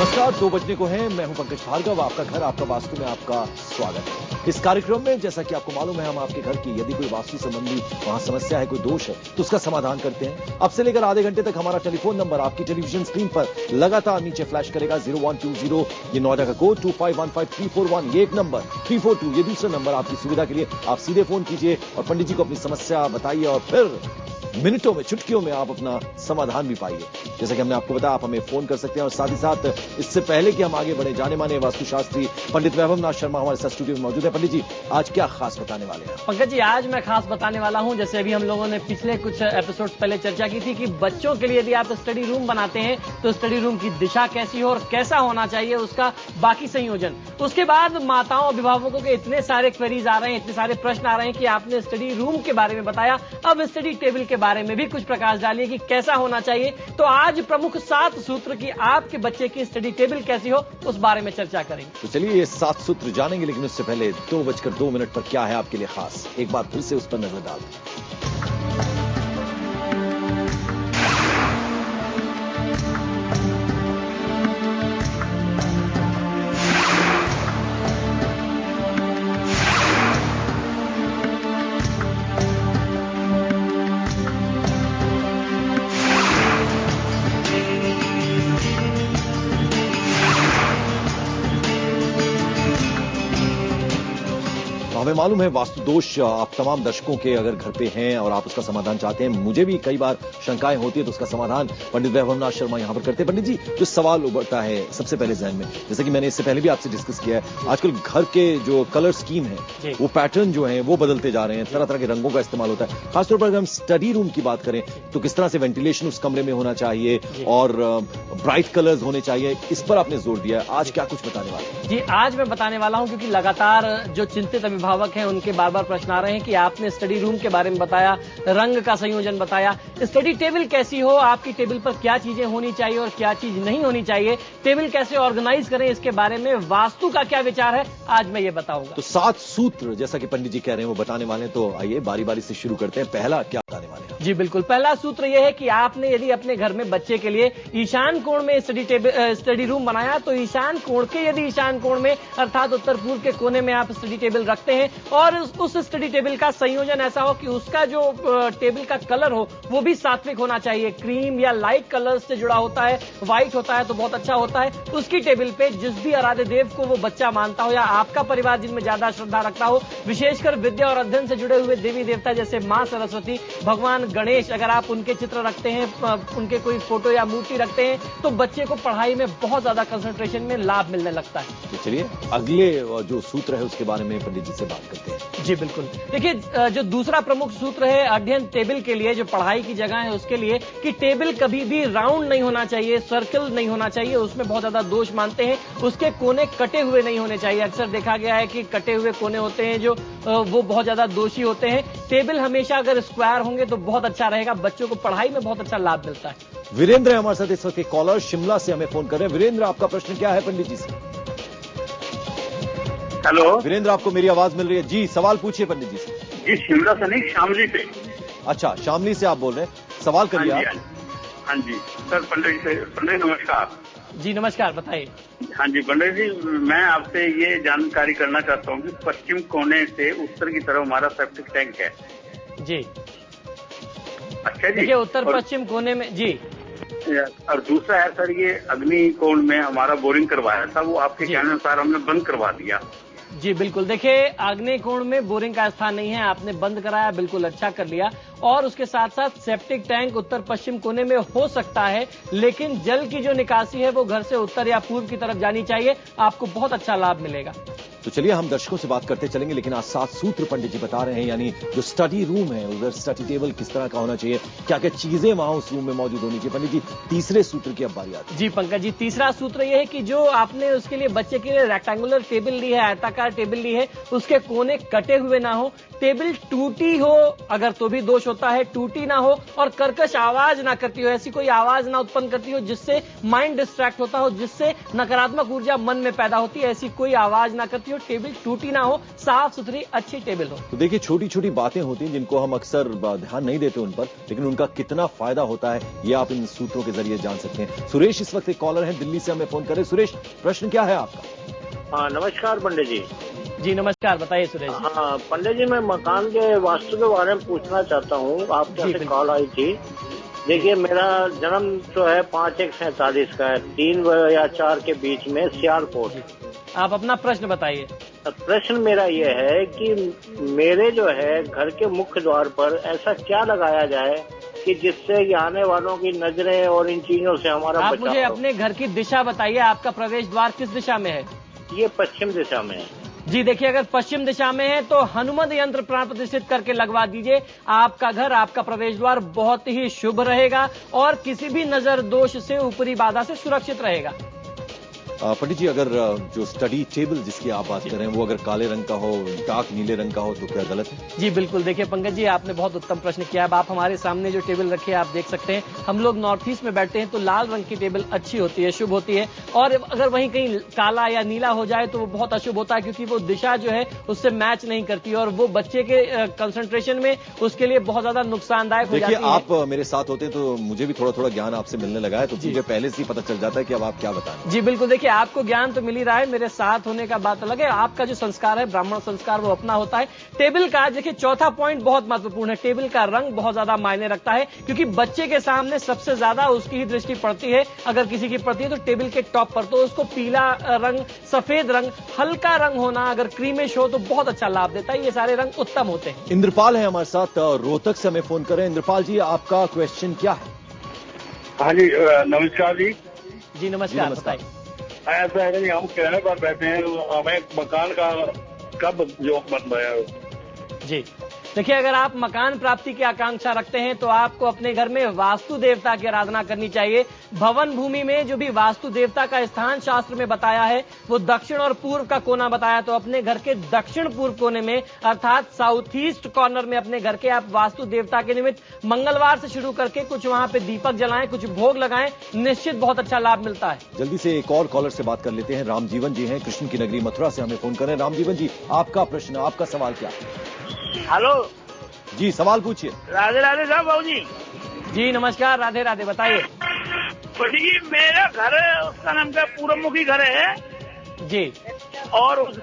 नमस्कार, 2 बजने को हैं। मैं हूं पंकज भार्गव। आपका घर आपका वास्तु में आपका स्वागत है। इस कार्यक्रम में जैसा कि आपको मालूम है, हम आपके घर की यदि कोई वास्तु संबंधी वहां समस्या है, कोई दोष है, तो उसका समाधान करते हैं। अब से लेकर आधे घंटे तक हमारा टेलीफोन नंबर आपकी टेलीविजन स्क्रीन पर लगातार नीचे फ्लैश करेगा। 0120 ये नोएडा का कोड, 2515 341 ये एक नंबर, 342 ये दूसरा नंबर आपकी सुविधा के लिए। आप सीधे फोन कीजिए और पंडित जी को अपनी समस्या बताइए और फिर मिनटों में, चुटकियों में आप अपना समाधान भी पाइए। जैसा कि हमने आपको बताया, आप हमें फोन कर सकते हैं। और साथ ही साथ इससे पहले कि हम आगे बढ़े, जाने माने वास्तुशास्त्री पंडित वैभव नाथ शर्मा हमारे साथ स्टूडियो में मौजूद है। पंडित जी, आज क्या खास बताने वाले हैं? पंकज जी, आज मैं खास बताने वाला हूं, जैसे अभी हम लोगों ने पिछले कुछ एपिसोड पहले चर्चा की थी कि बच्चों के लिए यदि आप स्टडी रूम बनाते हैं तो स्टडी रूम की दिशा कैसी हो और कैसा होना चाहिए, उसका बाकी संयोजन। उसके बाद माताओं अभिभावकों के इतने सारे क्वेरीज आ रहे हैं, इतने सारे प्रश्न आ रहे हैं कि आपने स्टडी रूम के बारे में बताया, अब स्टडी टेबल के बारे में भी कुछ प्रकाश डालिए कि कैसा होना चाहिए। तो आज प्रमुख 7 सूत्र की आपके बच्चे की स्टडी टेबल कैसी हो, उस बारे में चर्चा करेंगे। तो चलिए ये 7 सूत्र जानेंगे, लेकिन उससे पहले 2:02 पर क्या है आपके लिए खास, एक बार फिर से उस पर नजर डालते हैं। हमें मालूम है वास्तु दोष आप तमाम दर्शकों के अगर घर पे हैं और आप उसका समाधान चाहते हैं, मुझे भी कई बार शंकाएं होती है, तो उसका समाधान पंडित वैभव नाथ शर्मा यहां पर करते हैं। पंडित जी, जो सवाल उभरता है सबसे पहले जहन में, जैसे कि मैंने इससे पहले भी आपसे डिस्कस किया है, आजकल घर के जो कलर स्कीम है, वो पैटर्न जो है वो बदलते जा रहे हैं, तरह तरह के रंगों का इस्तेमाल होता है। खासतौर पर अगर हम स्टडी रूम की बात करें तो किस तरह से वेंटिलेशन उस कमरे में होना चाहिए और ब्राइट कलर्स होने चाहिए, इस पर आपने जोर दिया है। आज क्या कुछ बताने वाले हैं? जी, आज मैं बताने वाला हूं, क्योंकि लगातार जो चिंतित अभिभावक हैं उनके बार प्रश्न आ रहे हैं कि आपने स्टडी रूम के बारे में बताया, रंग का संयोजन बताया, स्टडी टेबल कैसी हो, आपकी टेबल पर क्या चीजें होनी चाहिए और क्या चीज नहीं होनी चाहिए, टेबल कैसे ऑर्गेनाइज करें, इसके बारे में वास्तु का क्या विचार है, आज मैं ये बताऊंगा। तो 7 सूत्र जैसा कि पंडित जी कह रहे हैं वो बताने वाले हैं, तो आइए बारी बारी से शुरू करते हैं। पहला क्या बताने वाले हैं? जी बिल्कुल, पहला सूत्र यह है कि आपने यदि अपने घर में बच्चे के लिए ईशान कोण में स्टडी रूम बनाया, तो ईशान कोण के, यदि ईशान कोण में अर्थात उत्तर पूर्व के कोने में आप स्टडी टेबल रखते हैं और उस स्टडी टेबल का संयोजन ऐसा हो कि उसका जो टेबल का कलर हो वो भी सात्विक होना चाहिए, क्रीम या लाइट कलर से जुड़ा होता है, व्हाइट होता है तो बहुत अच्छा होता है। उसकी टेबल पे जिस भी आराध्य देव को वो बच्चा मानता हो या आपका परिवार जिनमें ज्यादा श्रद्धा रखता हो, विशेषकर विद्या और अध्ययन से जुड़े हुए देवी देवता जैसे मां सरस्वती, भगवान गणेश, अगर आप उनके चित्र रखते हैं, उनके कोई फोटो या मूर्ति रखते हैं, तो बच्चे को पढ़ाई में बहुत ज्यादा कंसंट्रेशन में लाभ मिलने लगता है। तो चलिए अगले जो सूत्र है उसके बारे में पंडित जी से बात करते हैं। जी बिल्कुल, देखिए जो दूसरा प्रमुख सूत्र है अध्ययन टेबल के लिए, जो पढ़ाई की जगह है उसके लिए, कि टेबल कभी भी राउंड नहीं होना चाहिए, सर्कल नहीं होना चाहिए, उसमें बहुत ज्यादा दोष मानते हैं। उसके कोने कटे हुए नहीं होने चाहिए। अक्सर देखा गया है कि कटे हुए कोने होते हैं जो वो बहुत ज्यादा दोषी होते हैं। टेबल हमेशा अगर स्क्वायर होंगे तो बहुत अच्छा रहेगा, बच्चों को पढ़ाई में बहुत अच्छा लाभ मिलता है। वीरेंद्र है हमारे साथ इस वक्त, कॉलर शिमला से हमें फोन कर रहे हैं। वीरेंद्र, आपका प्रश्न क्या है पंडित जी से? हेलो वीरेंद्र, आपको मेरी आवाज मिल रही है? जी, सवाल पूछिए पंडित जी से। जी, शिमला से नहीं, शामली से। अच्छा, शामली से आप बोल रहे हैं, सवाल करिए आप। हाँ जी सर, पंडित नमस्कार। जी नमस्कार, बताइए। हाँ जी पंडित जी, मैं आपसे ये जानकारी करना चाहता हूँ कि पश्चिम कोने से उत्तर की तरफ हमारा सेप्टिक टैंक है। जी अच्छा जी, देखिए उत्तर पश्चिम कोने में जी। और दूसरा है सर, ये अग्नि कोण में हमारा बोरिंग करवाया था, वो आपके कहने अनुसार हमने बंद करवा दिया। जी बिल्कुल, देखिए आग्नेय कोण में बोरिंग का स्थान नहीं है, आपने बंद कराया, बिल्कुल अच्छा कर लिया। और उसके साथ साथ सेप्टिक टैंक उत्तर पश्चिम कोने में हो सकता है, लेकिन जल की जो निकासी है वो घर से उत्तर या पूर्व की तरफ जानी चाहिए, आपको बहुत अच्छा लाभ मिलेगा। तो चलिए हम दर्शकों से बात करते चलेंगे, लेकिन आज 7 सूत्र पंडित जी बता रहे हैं, यानी जो स्टडी रूम है उधर स्टडी टेबल किस तरह का होना चाहिए, क्या क्या चीजें वहां उस रूम में मौजूद होनी चाहिए। पंडित जी, तीसरे सूत्र की अब बारी आती है। जी पंकज जी, तीसरा सूत्र यह है कि जो आपने उसके लिए बच्चे के लिए रेक्टेंगुलर टेबल ली है, आयताकार टेबल ली है, उसके कोने कटे हुए ना हो, टेबल टूटी हो अगर तो भी दोष होता है, टूटी ना हो और कर्कश आवाज ना करती हो, ऐसी कोई आवाज ना उत्पन्न करती हो जिससे माइंड डिस्ट्रैक्ट होता हो, जिससे नकारात्मक ऊर्जा मन में पैदा होती है, ऐसी कोई आवाज ना करती हो। जो टेबल टूटी ना हो, साफ सुथरी अच्छी टेबल हो। तो देखिए, छोटी छोटी बातें होती हैं जिनको हम अक्सर ध्यान नहीं देते उन पर, लेकिन उनका कितना फायदा होता है ये आप इन सूत्रों के जरिए जान सकते हैं। सुरेश इस वक्त एक कॉलर है, दिल्ली से हमें फोन करें। सुरेश, प्रश्न क्या है आपका? हाँ, नमस्कार पंडित जी। जी नमस्कार, बताइए सुरेश जी। हाँ पंडित जी, मैं मकान के वास्तु के बारे में पूछना चाहता हूँ। आपके यहाँ से कॉल आई थी। देखिए, मेरा जन्म जो है 5/1/47 का है, 3 या 4 के बीच में, सियालकोट। आप अपना प्रश्न बताइए। प्रश्न मेरा ये है कि मेरे जो है घर के मुख्य द्वार पर ऐसा क्या लगाया जाए कि जिससे आने वालों की नजरें और इन चीजों से हमारा आप बचाव मुझे हो। अपने घर की दिशा बताइए, आपका प्रवेश द्वार किस दिशा में है? ये पश्चिम दिशा में है। जी देखिए, अगर पश्चिम दिशा में है तो हनुमत यंत्र प्राण प्रतिष्ठित करके लगवा दीजिए। आपका घर, आपका प्रवेश द्वार बहुत ही शुभ रहेगा और किसी भी नजर दोष से, ऊपरी बाधा से सुरक्षित रहेगा। पंडित जी, अगर जो स्टडी टेबल जिसकी आप बात कर रहे हैं वो अगर काले रंग का हो, डार्क नीले रंग का हो, तो क्या गलत है? जी बिल्कुल। देखिए पंकज जी, आपने बहुत उत्तम प्रश्न किया। अब आप हमारे सामने जो टेबल रखी है आप देख सकते हैं। हम लोग नॉर्थ ईस्ट में बैठते हैं तो लाल रंग की टेबल अच्छी होती है, शुभ होती है। और अगर वहीं कहीं काला या नीला हो जाए तो वो बहुत अशुभ होता है, क्योंकि वो दिशा जो है उससे मैच नहीं करती और वो बच्चे के कंसंट्रेशन में उसके लिए बहुत ज्यादा नुकसानदायक हो जाती है। देखिए, आप मेरे साथ होते हैं तो मुझे भी थोड़ा थोड़ा ज्ञान आपसे मिलने लगा है, तो मुझे पहले से ही पता चल जाता है कि अब आप क्या बताएं। जी बिल्कुल। देखिए, आपको ज्ञान तो मिल ही रहा है, मेरे साथ होने का बात अलग है। आपका जो संस्कार है, ब्राह्मण संस्कार, वो अपना होता है। टेबल का देखिए चौथा पॉइंट बहुत महत्वपूर्ण है। टेबल का रंग बहुत ज्यादा मायने रखता है, क्योंकि बच्चे के सामने सबसे ज्यादा उसकी ही दृष्टि पड़ती है। अगर किसी की पड़ती है तो टेबल के टॉप पर, तो उसको पीला रंग, सफेद रंग, हल्का रंग होना, अगर क्रीमिश हो तो बहुत अच्छा लाभ देता है। ये सारे रंग उत्तम होते हैं। इंद्रपाल है हमारे साथ, रोहतक से हमें फोन करें। इंद्रपाल जी, आपका क्वेश्चन क्या है? हाँ जी, नमस्कार जी। जी नमस्कार, बताइए। ऐसा है कि हम किराए पर बैठे हैं, हमें मकान का कब जो बन रहा है? जी देखिए, अगर आप मकान प्राप्ति की आकांक्षा रखते हैं तो आपको अपने घर में वास्तु देवता की आराधना करनी चाहिए। भवन भूमि में जो भी वास्तु देवता का स्थान शास्त्र में बताया है वो दक्षिण और पूर्व का कोना बताया, तो अपने घर के दक्षिण पूर्व कोने में अर्थात साउथ ईस्ट कॉर्नर में अपने घर के आप वास्तु देवता के निमित्त मंगलवार से शुरू करके कुछ वहां पे दीपक जलाएं, कुछ भोग लगाएं, निश्चित बहुत अच्छा लाभ मिलता है। जल्दी से एक और कॉलर से बात कर लेते हैं। रामजीवन जी हैं, कृष्ण की नगरी मथुरा से हमें फोन करें। रामजीवन जी, आपका प्रश्न, आपका सवाल क्या है? हेलो जी, सवाल पूछिए। राधे राधे साहब, बाबू जी। जी नमस्कार, राधे राधे, बताइए। जी, मेरा घर है, उसका नाम क्या, पूर्वमुखी घर है जी और उस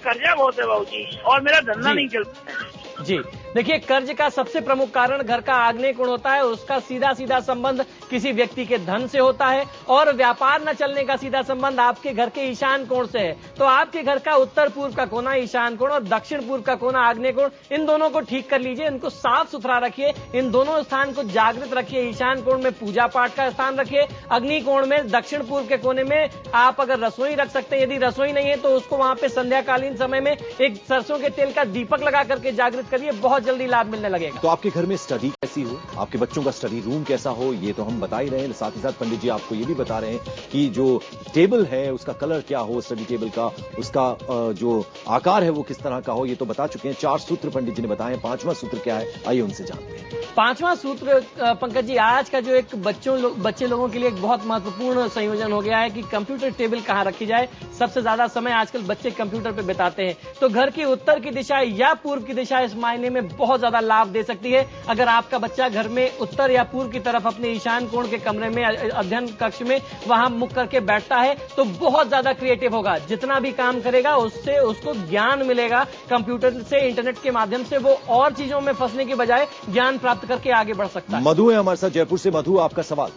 कर्जा बहुत है बाबू जी, और मेरा धंधा जी। नहीं चलता है। जी देखिए, कर्ज का सबसे प्रमुख कारण घर का आग्नेय कोण होता है। उसका सीधा सीधा संबंध किसी व्यक्ति के धन से होता है और व्यापार न चलने का सीधा संबंध आपके घर के ईशान कोण से है। तो आपके घर का उत्तर पूर्व का कोना ईशान कोण और दक्षिण पूर्व का कोना आग्नेय कोण, इन दोनों को ठीक कर लीजिए, इनको साफ सुथरा रखिए, इन दोनों स्थान को जागृत रखिए। ईशान कोण में पूजा पाठ का स्थान रखिए, अग्नि कोण में दक्षिण पूर्व के कोने में आप अगर रसोई रख सकते हैं। यदि रसोई नहीं है तो उसको वहां पे संध्याकालीन समय में एक सरसों के तेल का दीपक लगा करके जागृत करिए, बहुत जल्दी लाभ मिलने लगेगा। तो आपके घर में स्टडी कैसी हो, आपके बच्चों का स्टडी रूम कैसा हो, ये तो हम बता ही रहे हैं। साथ ही साथ पंडित जी आपको ये भी बता रहे हैं कि जो टेबल है उसका कलर क्या हो, स्टडी टेबल का उसका जो आकार है वो किस तरह का हो, ये तो बता चुके हैं। 4 सूत्र पंडित जी ने बताए, 5वां सूत्र क्या है, आइए उनसे जानते हैं। 5वां सूत्र पंकज जी, आज का जो एक बच्चे लोगों के लिए एक बहुत महत्वपूर्ण संयोजन हो गया है कि कंप्यूटर टेबल कहाँ रखी जाए। सबसे ज्यादा समय आजकल बच्चे कंप्यूटर पे बिताते हैं, तो घर की उत्तर की दिशा या पूर्व की दिशा इस मायने में बहुत ज्यादा लाभ दे सकती है। अगर आपका बच्चा घर में उत्तर या पूर्व की तरफ अपने ईशान कोण के कमरे में, अध्ययन कक्ष में, वहां मुख करके बैठता है तो बहुत ज्यादा क्रिएटिव होगा। जितना भी काम करेगा उससे उसको ज्ञान मिलेगा। कंप्यूटर से, इंटरनेट के माध्यम से वो और चीजों में फंसने की बजाय ज्ञान प्राप्त करके आगे बढ़ सकता है। मधु है हमारे साथ जयपुर से। मधु, आपका सवाल।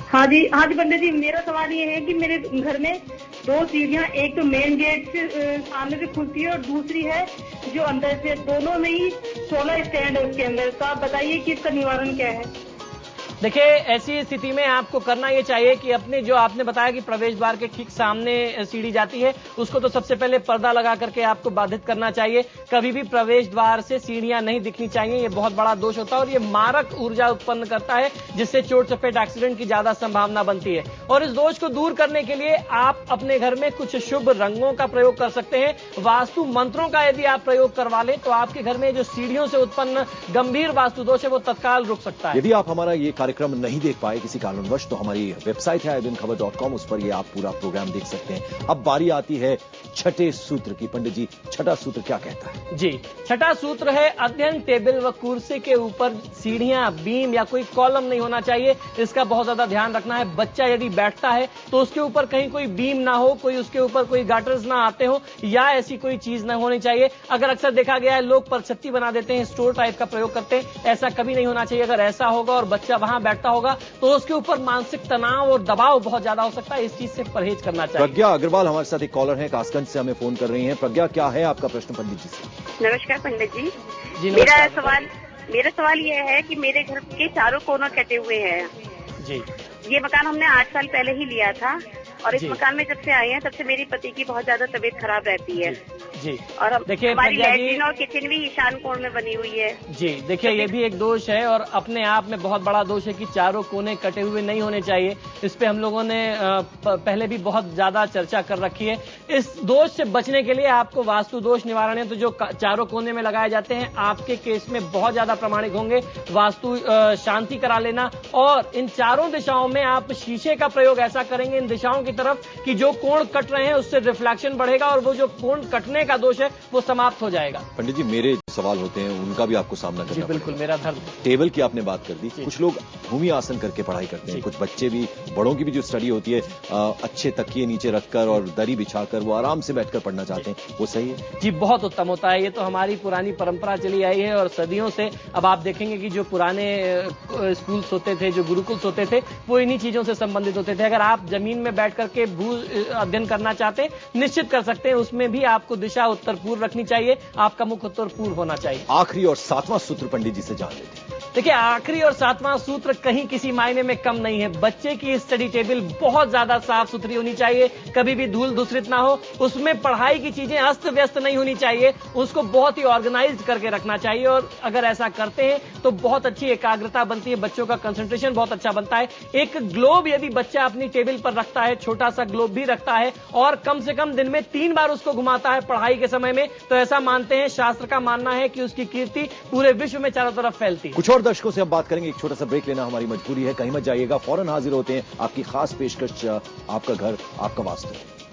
हाँ जी पंडित जी, मेरा सवाल ये है कि मेरे घर में 2 सीढ़ियाँ, एक तो मेन गेट से सामने से खुलती है और दूसरी है जो अंदर से, दोनों में ही 16 स्टैंड है उसके अंदर। तो आप बताइए कि इसका निवारण क्या है? देखिए, ऐसी स्थिति में आपको करना ये चाहिए कि अपने जो आपने बताया कि प्रवेश द्वार के ठीक सामने सीढ़ी जाती है, उसको तो सबसे पहले पर्दा लगा करके आपको बाधित करना चाहिए। कभी भी प्रवेश द्वार से सीढ़ियां नहीं दिखनी चाहिए, ये बहुत बड़ा दोष होता है और ये मारक ऊर्जा उत्पन्न करता है, जिससे चोट चपेट एक्सीडेंट की ज्यादा संभावना बनती है। और इस दोष को दूर करने के लिए आप अपने घर में कुछ शुभ रंगों का प्रयोग कर सकते हैं। वास्तु मंत्रों का यदि आप प्रयोग करवा लें तो आपके घर में जो सीढ़ियों से उत्पन्न गंभीर वास्तु दोष है वो तत्काल रुक सकता है। यदि आप हमारा ये कार्यक्रम नहीं देख पाए किसी कारणवश, तो हमारी वेबसाइट है ibinखबर.com, उस पर ये आप पूरा प्रोग्राम देख सकते हैं। अब बारी आती है छठे सूत्र की। पंडित जी, छठा सूत्र क्या कहता है? जी, छठा सूत्र है अध्ययन टेबल व कुर्सी के ऊपर सीढ़ियां, बीम या कोई कॉलम नहीं होना चाहिए। इसका बहुत ज्यादा ध्यान रखना है। बच्चा यदि बैठता है तो उसके ऊपर कहीं कोई बीम ना हो, कोई उसके ऊपर कोई गाटर्स ना आते हो, या ऐसी कोई चीज ना होनी चाहिए। अगर अक्सर देखा गया है लोग परछत्ती बना देते हैं, स्टोर टाइप का प्रयोग करते हैं, ऐसा कभी नहीं होना चाहिए। अगर ऐसा होगा और बच्चा वहां बैठता होगा तो उसके ऊपर मानसिक तनाव और दबाव बहुत ज्यादा हो सकता है। इस चीज से परहेज करना चाहिए। प्रज्ञा अग्रवाल हमारे साथ एक कॉलर है, कासगंज से हमें फोन कर रही हैं। प्रज्ञा, क्या है आपका प्रश्न पंडित जी से? नमस्कार पंडित जी। जी, मेरा सवाल ये है कि मेरे घर के चारों कोनों कटे हुए हैं जी। ये मकान हमने 8 साल पहले ही लिया था और इस जी। मकान में जब से आए हैं तब से मेरी पति की बहुत ज्यादा तबीयत खराब रहती है। जी, और देखिए हमारी प्रज्ञा जी, लैट्रिन और किचन भी ईशान कोण में बनी हुई है। जी देखिए, ये भी एक दोष है और अपने आप में बहुत बड़ा दोष है कि चारों कोने कटे हुए नहीं होने चाहिए। इस पे हम लोगों ने पहले भी बहुत ज्यादा चर्चा कर रखी है। इस दोष से बचने के लिए आपको वास्तु दोष निवारण है तो जो चारों कोने में लगाए जाते हैं आपके केस में बहुत ज्यादा प्रमाणिक होंगे। वास्तु शांति करा लेना, और इन चारों दिशाओं में आप शीशे का प्रयोग ऐसा करेंगे इन दिशाओं की तरफ कि जो कोण कट रहे हैं उससे रिफ्लेक्शन बढ़ेगा और वो जो कोण कटने का दोष है वो समाप्त हो जाएगा। पंडित जी, मेरे जो सवाल होते हैं उनका भी आपको सामना करना जी बिल्कुल, मेरा धर्म। टेबल की आपने बात कर दी। कुछ लोग भूमि आसन करके पढ़ाई करते हैं, कुछ बच्चे भी, बड़ों की भी जो स्टडी होती है अच्छे तकिए नीचे रखकर और दरी बिछाकर वो आराम से बैठकर पढ़ना चाहते हैं, वो सही है? जी, बहुत उत्तम होता है। ये तो हमारी पुरानी परंपरा चली आई है और सदियों से। अब आप देखेंगे कि जो पुराने स्कूल्स होते थे, जो गुरुकुल्स होते थे, वो इन्हीं चीजों से संबंधित होते थे। अगर आप जमीन में बैठ करके भू अध्ययन करना चाहते हैं, निश्चित कर सकते हैं। उसमें भी आपको दिशा उत्तर पूर्व रखनी चाहिए, आपका मुख उत्तर पूर्व होना चाहिए। आखिरी और सातवां सूत्र पंडित जी से जान लेते हैं। देखिए, आखिरी और सातवां सूत्र कहीं किसी मायने में कम नहीं है। बच्चे की स्टडी टेबल बहुत ज्यादा साफ सुथरी होनी चाहिए, कभी भी धूल दूषित ना हो, उसमें पढ़ाई की चीजें अस्त व्यस्त नहीं होनी चाहिए, उसको बहुत ही ऑर्गेनाइज्ड करके रखना चाहिए। और अगर ऐसा करते हैं तो बहुत अच्छी एकाग्रता बनती है, बच्चों का कंसंट्रेशन बहुत अच्छा बनता है। एक ग्लोब यदि बच्चा अपनी टेबल पर रखता है, छोटा सा ग्लोब भी रखता है, और कम से कम दिन में 3 बार उसको घुमाता है पढ़ाई के समय में, तो ऐसा मानते हैं, शास्त्र का मानना है कि उसकी कीर्ति पूरे विश्व में चारों तरफ फैलती है। कुछ और दर्शकों से अब बात करेंगे, एक छोटा सा ब्रेक लेना हमारी मजबूरी है, कहीं मत जाइएगा, फौरन हाजिर होते हैं। आपकी खास पेशकश, आपका घर आपका वास्तु।